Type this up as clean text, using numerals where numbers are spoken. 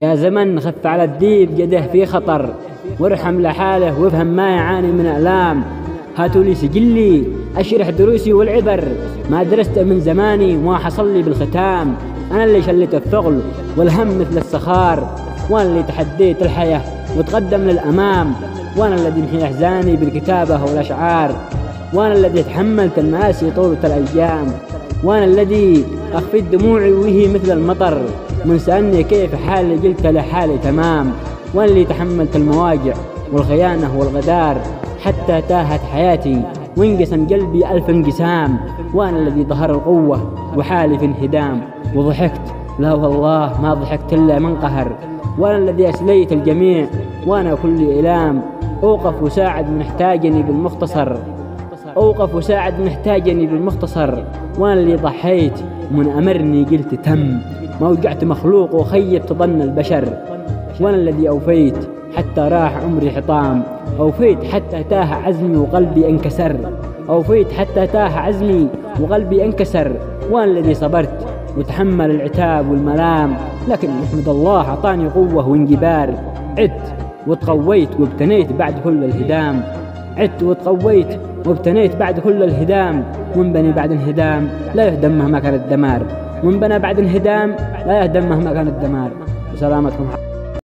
يا زمن خف على الديب جده في خطر، وارحم لحاله وافهم ما يعاني من آلام. هاتوا لي سجلي أشرح دروسي والعبر، ما درست من زماني وما حصل لي بالختام. أنا اللي شلت الثقل والهم مثل الصخار، وأنا اللي تحديت الحياة وتقدم للأمام، وأنا الذي محي أحزاني بالكتابة والأشعار، وأنا الذي تحملت المآسي طولة الأيام، وأنا الذي أخفيت دموعي وهي مثل المطر، من سألني كيف حالي قلت لحالي تمام. وأنا اللي تحملت المواجع والخيانة والغدار، حتى تاهت حياتي وانقسم قلبي ألف انقسام، وأنا الذي ظهر القوة وحالي في انهدام. وضحكت لا والله ما ضحكت إلا من قهر، وأنا الذي أسليت الجميع وأنا كل إلام. أوقف وساعد من احتاجني بالمختصر، أوقف وساعد من احتاجني بالمختصر، وأنا اللي ضحيت ومن أمرني قلت تم. ما وجعت مخلوق وخيبت ظن البشر، وأنا الذي أوفيت حتى راح عمري حطام، أوفيت حتى تاه عزمي وقلبي انكسر، أوفيت حتى تاه عزمي وقلبي انكسر. وأنا الذي صبرت وتحمل العتاب والملام، لكن نحمد الله أعطاني قوة وانجبار. عدت وتقويت وابتنيت بعد كل الهدام، عدت وتقويت وابتنيت بعد كل الهدام. من بني بعد انهدام لا يهدم مهما كان الدمار، من بنى بعد انهدام لا يهدم مهما كان الدمار. بسلامتكم.